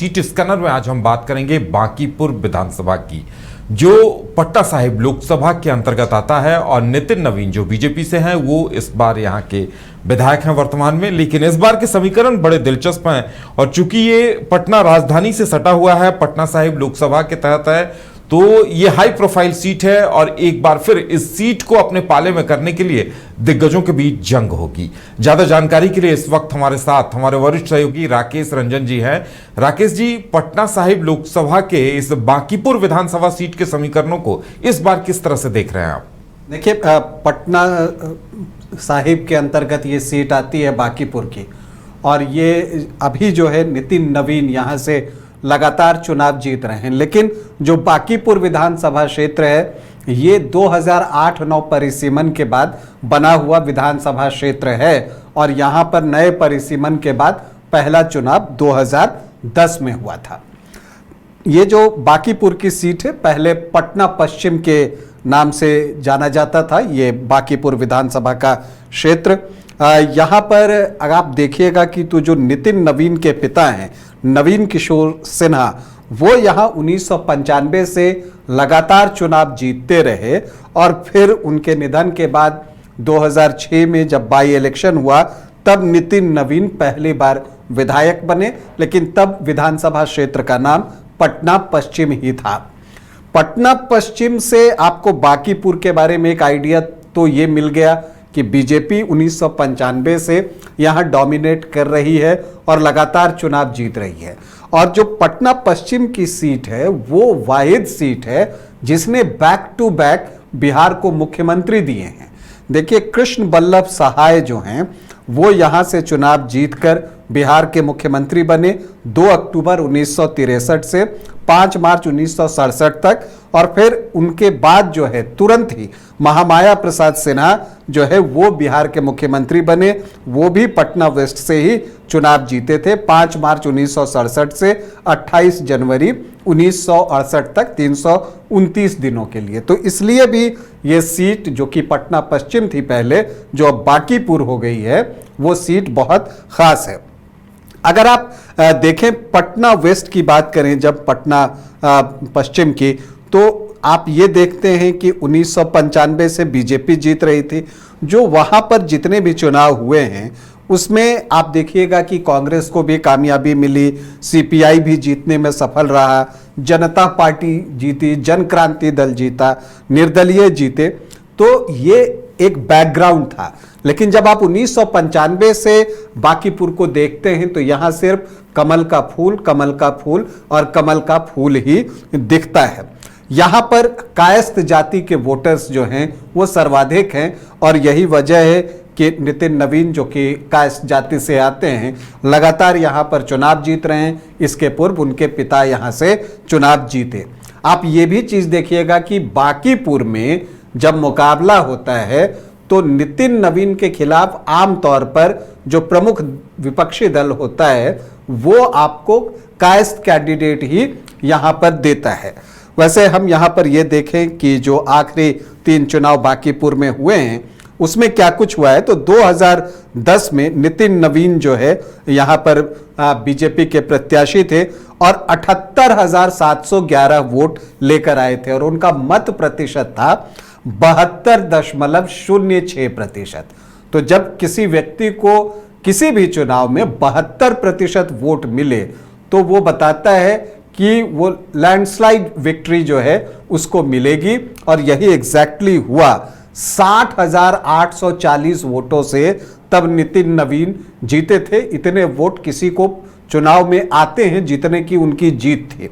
Seat scanner में आज हम बात करेंगे बांकीपुर विधानसभा की, जो पटना साहिब लोकसभा के अंतर्गत आता है। और नितिन नवीन जो बीजेपी से हैं वो इस बार यहाँ के विधायक हैं वर्तमान में, लेकिन इस बार के समीकरण बड़े दिलचस्प हैं। और चूंकि ये पटना राजधानी से सटा हुआ है, पटना साहिब लोकसभा के तहत है, तो ये हाई प्रोफाइल सीट है और एक बार फिर इस सीट को अपने पाले में करने के लिए दिग्गजों के बीच जंग होगी। ज्यादा जानकारी के लिए इस वक्त हमारे साथ हमारे वरिष्ठ सहयोगी राकेश रंजन जी हैं। राकेश जी, पटना साहिब लोकसभा के इस बांकीपुर विधानसभा सीट के समीकरणों को इस बार किस तरह से देख रहे हैं आप? देखिए, पटना साहिब के अंतर्गत ये सीट आती है बांकीपुर की, और ये अभी जो है नितिन नवीन यहाँ से लगातार चुनाव जीत रहे हैं। लेकिन जो बांकीपुर विधानसभा क्षेत्र है ये 2008-9 परिसीमन के बाद बना हुआ विधानसभा क्षेत्र है, और यहाँ पर नए परिसीमन के बाद पहला चुनाव 2010 में हुआ था। ये जो बांकीपुर की सीट है पहले पटना पश्चिम के नाम से जाना जाता था, ये बांकीपुर विधानसभा का क्षेत्र। यहाँ पर अगर आप देखिएगा कि तो जो नितिन नवीन के पिता हैं नवीन किशोर सिन्हा, वो यहाँ 1995 से लगातार चुनाव जीतते रहे, और फिर उनके निधन के बाद 2006 में जब बाई इलेक्शन हुआ तब नितिन नवीन पहली बार विधायक बने, लेकिन तब विधानसभा क्षेत्र का नाम पटना पश्चिम ही था। पटना पश्चिम से आपको बांकीपुर के बारे में एक आइडिया तो ये मिल गया कि बीजेपी 1995 से यहाँ डोमिनेट कर रही है और लगातार चुनाव जीत रही है। और जो पटना पश्चिम की सीट है वो वाहिद सीट है जिसने बैक टू बैक बिहार को मुख्यमंत्री दिए हैं। देखिए, कृष्ण बल्लभ सहाय जो हैं वो यहाँ से चुनाव जीतकर बिहार के मुख्यमंत्री बने 2 अक्टूबर 1963 से 5 मार्च 1967 तक, और फिर उनके बाद जो है तुरंत ही महामाया प्रसाद सिन्हा जो है वो बिहार के मुख्यमंत्री बने। वो भी पटना वेस्ट से ही चुनाव जीते थे 5 मार्च 1967 से 28 जनवरी 1968 तक 329 दिनों के लिए। तो इसलिए भी ये सीट जो कि पटना पश्चिम थी पहले, जो अब बांकीपुर हो गई है, वो सीट बहुत खास है। अगर आप देखें पटना वेस्ट की बात करें, जब पटना पश्चिम की, तो आप ये देखते हैं कि 1995 से बीजेपी जीत रही थी। जो वहां पर जितने भी चुनाव हुए हैं उसमें आप देखिएगा कि कांग्रेस को भी कामयाबी मिली, सीपीआई भी जीतने में सफल रहा, जनता पार्टी जीती, जन क्रांति दल जीता, निर्दलीय जीते। तो ये एक बैकग्राउंड था। लेकिन जब आप 1995 से बांकीपुर को देखते हैं तो यहां सिर्फ कमल का फूल, कमल का फूल और कमल का फूल ही दिखता है। यहां पर कायस्थ जाति के वोटर्स जो हैं वो सर्वाधिक हैं, और यही वजह है कि नितिन नवीन जो कि कायस्थ जाति से आते हैं लगातार यहां पर चुनाव जीत रहे हैं। इसके पूर्व उनके पिता यहां से चुनाव जीते। आप ये भी चीज देखिएगा कि बांकीपुर में जब मुकाबला होता है तो नितिन नवीन के खिलाफ आमतौर पर जो प्रमुख विपक्षी दल होता है वो आपको कायस्थ कैंडिडेट ही यहां पर देता है। वैसे हम यहां पर ये देखें कि जो आखिरी 3 चुनाव बांकीपुर में हुए हैं उसमें क्या कुछ हुआ है, तो 2010 में नितिन नवीन जो है यहां पर बीजेपी के प्रत्याशी थे और 78,711 वोट लेकर आए थे, और उनका मत प्रतिशत था 72.06%। तो जब किसी व्यक्ति को किसी भी चुनाव में 72% वोट मिले तो वो बताता है कि वो लैंडस्लाइड विक्ट्री जो है उसको मिलेगी, और यही एग्जैक्टली हुआ। 60,840 वोटों से तब नितिन नवीन जीते थे। इतने वोट किसी को चुनाव में आते हैं जितने की उनकी जीत थी।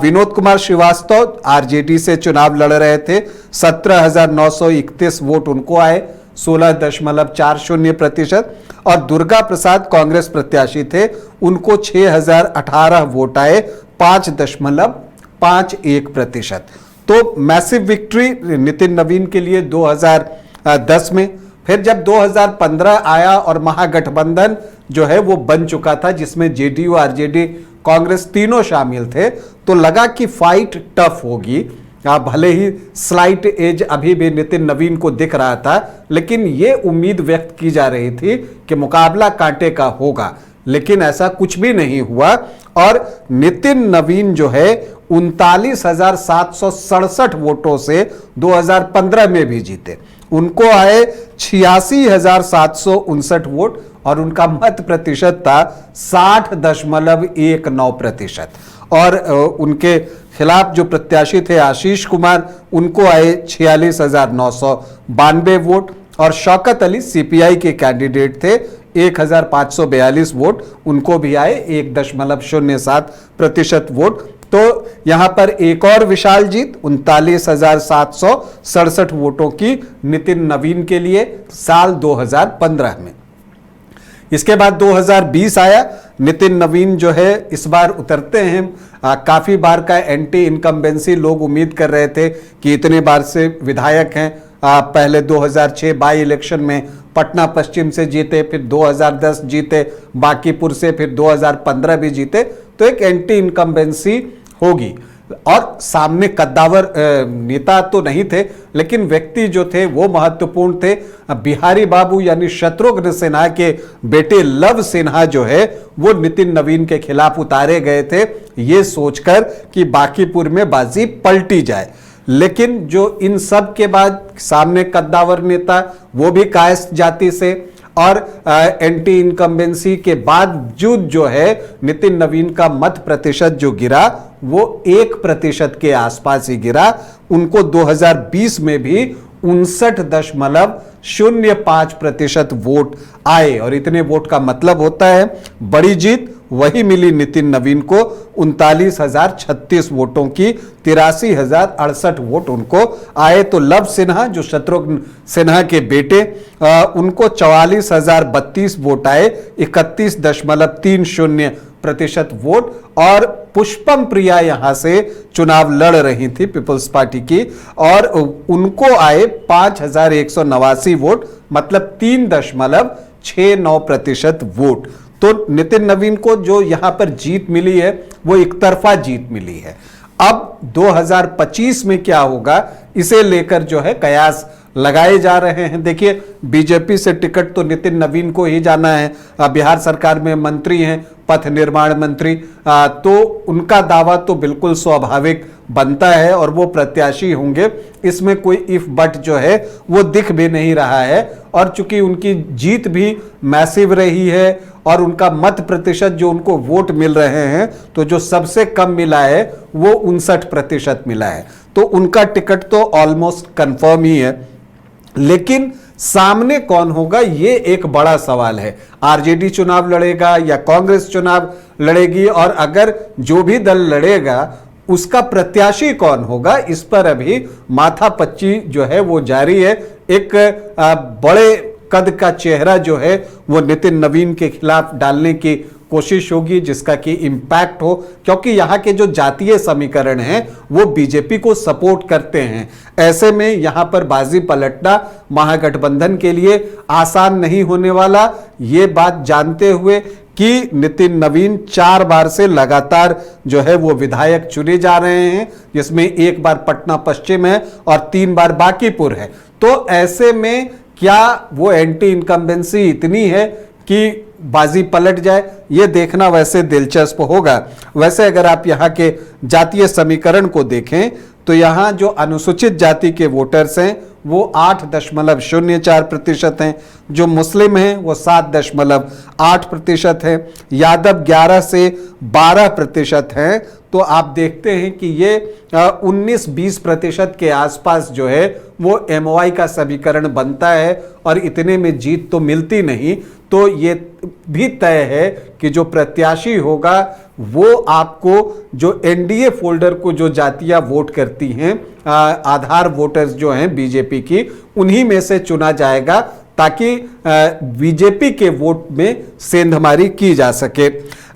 विनोद कुमार श्रीवास्तव आरजेडी से चुनाव लड़ रहे थे, 17,931 वोट उनको आए, 16.40%, और दुर्गा प्रसाद कांग्रेस प्रत्याशी थे, उनको 6,018 वोट आए, 5.51%। तो मैसिव विक्ट्री नितिन नवीन के लिए 2010 में। फिर जब 2015 आया और महागठबंधन जो है वो बन चुका था जिसमें जेडीयू, आरजेडी, कांग्रेस तीनों शामिल थे, तो लगा कि फाइट टफ होगी। भले ही स्लाइट एज अभी भी नितिन नवीन को दिख रहा था, लेकिन ये उम्मीद व्यक्त की जा रही थी कि मुकाबला कांटे का होगा, लेकिन ऐसा कुछ भी नहीं हुआ और नितिन नवीन जो है 39,767 वोटों से 2015 में भी जीते। उनको आए 86,759 वोट और उनका मत प्रतिशत था 60.19%। और उनके खिलाफ जो प्रत्याशी थे आशीष कुमार, उनको आए 46,992 वोट और शौकत अली सीपीआई के कैंडिडेट थे 1,542 वोट, उनको भी आए 1.07% वोट। तो यहां पर एक और विशाल जीत 39,767 वोटों की नितिन नवीन के लिए साल 2015 में। इसके बाद 2020 आया, नितिन नवीन जो है इस बार उतरते हैं। काफी बार का एंटी इनकम्बेंसी लोग उम्मीद कर रहे थे कि इतने बार से विधायक हैं। पहले 2006 बाई इलेक्शन में पटना पश्चिम से जीते, फिर 2010 जीते बांकीपुर से, फिर 2015 भी जीते, तो एक एंटी इनकम्बेंसी होगी। और सामने कद्दावर नेता तो नहीं थे, लेकिन व्यक्ति जो थे वो महत्वपूर्ण थे। बिहारी बाबू यानी शत्रुघ्न सिन्हा के बेटे लव सिन्हा जो है वो नितिन नवीन के खिलाफ उतारे गए थे, ये सोचकर कि बांकीपुर में बाजी पलटी जाए। लेकिन जो इन सब के बाद सामने कद्दावर नेता, वो भी कायस्थ जाति से, और एंटी इनकम्बेंसी के बावजूद जो है नितिन नवीन का मत प्रतिशत जो गिरा वो 1% के आसपास ही गिरा। उनको 2020 में भी 59.05% वोट आए और इतने वोट का मतलब होता है बड़ी जीत। वही मिली नितिन नवीन को 39,036 वोटों की, 83,068 वोट उनको आए। तो लव सिन्हा जो शत्रुघ्न सिन्हा के बेटे, उनको 44,032 वोट आए, 31.30% वोट। और पुष्पम प्रिया यहां से चुनाव लड़ रही थी पीपल्स पार्टी की, और उनको आए 5,189 वोट, मतलब 3.69% वोट। तो नितिन नवीन को जो यहां पर जीत मिली है वो एक तरफा जीत मिली है। अब 2025 में क्या होगा इसे लेकर जो है कयास लगाए जा रहे हैं। देखिए, बीजेपी से टिकट तो नितिन नवीन को ही जाना है, बिहार सरकार में मंत्री हैं, पथ निर्माण मंत्री, तो उनका दावा तो बिल्कुल स्वाभाविक बनता है और वो प्रत्याशी होंगे, इसमें कोई इफ बट जो है वो दिख भी नहीं रहा है। और चूंकि उनकी जीत भी मैसिव रही है और उनका मत प्रतिशत जो उनको वोट मिल रहे हैं, तो जो सबसे कम मिला है वो 59% मिला है, तो उनका टिकट तो ऑलमोस्ट कंफर्म ही है। लेकिन सामने कौन होगा ये एक बड़ा सवाल है। आरजेडी चुनाव लड़ेगा या कांग्रेस चुनाव लड़ेगी, और अगर जो भी दल लड़ेगा उसका प्रत्याशी कौन होगा, इस पर अभी माथापच्ची जो है वो जारी है। एक बड़े कद का चेहरा जो है वो नितिन नवीन के खिलाफ डालने की कोशिश होगी जिसका कि इंपैक्ट हो, क्योंकि यहाँ के जो जातीय समीकरण हैं वो बीजेपी को सपोर्ट करते हैं। ऐसे में यहाँ पर बाजी पलटना महागठबंधन के लिए आसान नहीं होने वाला, ये बात जानते हुए कि नितिन नवीन 4 बार से लगातार जो है वो विधायक चुने जा रहे हैं, जिसमें 1 बार पटना पश्चिम है और 3 बार बांकीपुर है। तो ऐसे में क्या वो एंटी इनकम्बेंसी इतनी है कि बाजी पलट जाए, ये देखना वैसे दिलचस्प होगा। वैसे अगर आप यहाँ के जातीय समीकरण को देखें तो यहाँ जो अनुसूचित जाति के वोटर्स हैं वो 8.04% हैं, जो मुस्लिम हैं वो 7.8% हैं, यादव 11 से 12% हैं। तो आप देखते हैं कि ये 19-20% के आसपास जो है वो एमओआई का समीकरण बनता है और इतने में जीत तो मिलती नहीं। तो ये भी तय है कि जो प्रत्याशी होगा वो आपको जो एनडीए फोल्डर को जो जातियां वोट करती हैं, आधार वोटर्स जो हैं बीजेपी की, उन्हीं में से चुना जाएगा ताकि बीजेपी के वोट में सेंधमारी की जा सके।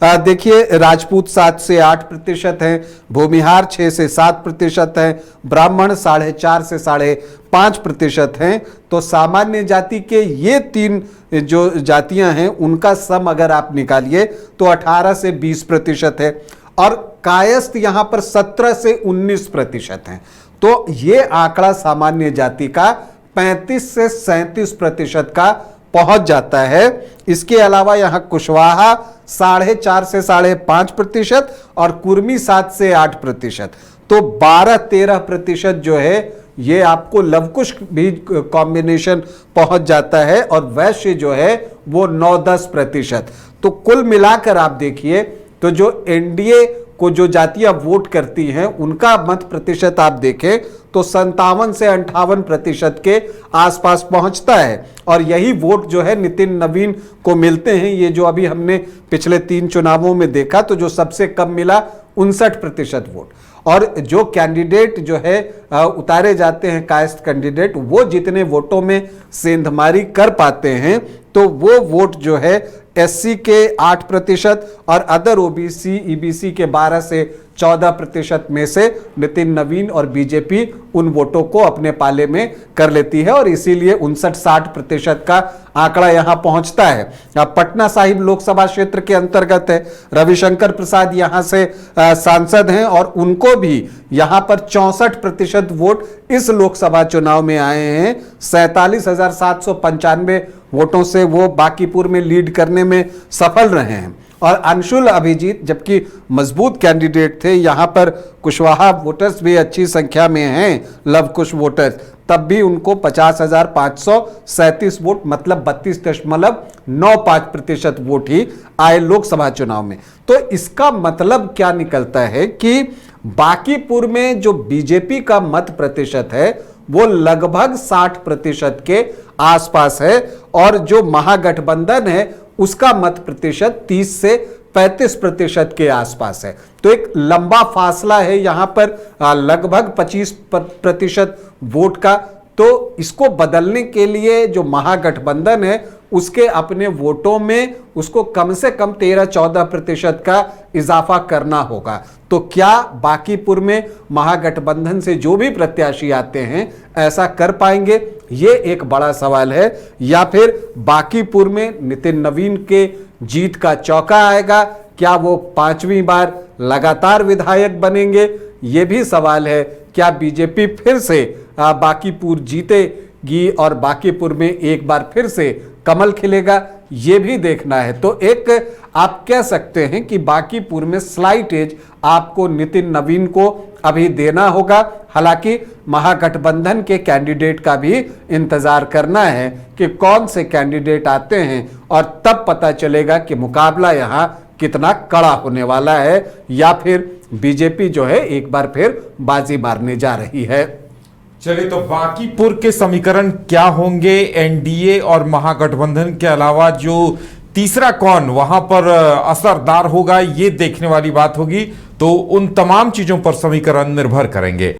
देखिए, राजपूत 7 से 8% हैं, भूमिहार 6 से 7% हैं, ब्राह्मण 4.5 से 5.5% हैं। तो सामान्य जाति के ये 3 जो जातियां हैं उनका सम अगर आप निकालिए तो 18 से 20% है, और कायस्थ यहां पर 17 से 19% हैं। तो ये आंकड़ा सामान्य जाति का 35 से 37% का पहुंच जाता है। इसके अलावा यहां कुशवाहा 4.5 से 5.5% और कुर्मी 7 से 8%। तो 12-13% जो है ये आपको लवकुश भी कॉम्बिनेशन पहुंच जाता है और वैश्य जो है वो 9-10%। तो कुल मिलाकर आप देखिए तो जो एनडीए को जो जातियां वोट करती हैं उनका मत प्रतिशत आप देखें तो 57 से 58% के आसपास पहुंचता है। और यही वोट जो है नितिन नवीन को मिलते हैं। ये जो अभी हमने पिछले 3 चुनावों में देखा तो जो सबसे कम मिला 59% वोट। और जो कैंडिडेट जो है उतारे जाते हैं कास्ट कैंडिडेट, वो जितने वोटों में सेंधमारी कर पाते हैं तो वो वोट जो है एससी के 8% और अदर ओबीसी ईबीसी के 12 से 14% में से नितिन नवीन और बीजेपी उन वोटों को अपने पाले में कर लेती है और इसीलिए 59-60% का आंकड़ा यहां पहुंचता है। अब पटना साहिब लोकसभा क्षेत्र के अंतर्गत है, रविशंकर प्रसाद यहां से सांसद हैं और उनको भी यहां पर 64% वोट इस लोकसभा चुनाव में आए हैं। 47,795 वोटों से वो बांकीपुर में लीड करने में सफल रहे हैं। और अंशुल अभिजीत जबकि मजबूत कैंडिडेट थे, यहां पर कुशवाहा वोटर्स भी अच्छी संख्या में हैं, लवकुश वोटर्स, तब भी उनको 50,537 वोट मतलब 32.95% वोट ही आए लोकसभा चुनाव में। तो इसका मतलब क्या निकलता है कि बांकीपुर में जो बीजेपी का मत प्रतिशत है वो लगभग 60% के आसपास है और जो महागठबंधन है उसका मत प्रतिशत 30 से 35% के आसपास है। तो एक लंबा फासला है यहां पर लगभग 25% वोट का। तो इसको बदलने के लिए जो महागठबंधन है उसके अपने वोटों में उसको कम से कम 13-14% का इजाफा करना होगा। तो क्या बांकीपुर में महागठबंधन से जो भी प्रत्याशी आते हैं ऐसा कर पाएंगे, ये एक बड़ा सवाल है। या फिर बांकीपुर में नितिन नवीन के जीत का चौका आएगा, क्या वो 5वीं बार लगातार विधायक बनेंगे, ये भी सवाल है। क्या बीजेपी फिर से बांकीपुर जीतेगी और बांकीपुर में एक बार फिर से कमल खिलेगा, ये भी देखना है। तो एक आप कह सकते हैं कि बांकीपुर में स्लाइट एज आपको नितिन नवीन को अभी देना होगा। हालांकि महागठबंधन के कैंडिडेट का भी इंतजार करना है कि कौन से कैंडिडेट आते हैं और तब पता चलेगा कि मुकाबला यहां कितना कड़ा होने वाला है या फिर बीजेपी जो है एक बार फिर बाजी मारने जा रही है। चलिए, तो बांकीपुर के समीकरण क्या होंगे एनडीए और महागठबंधन के अलावा, जो तीसरा कौन वहां पर असरदार होगा, ये देखने वाली बात होगी। तो उन तमाम चीजों पर समीकरण निर्भर करेंगे।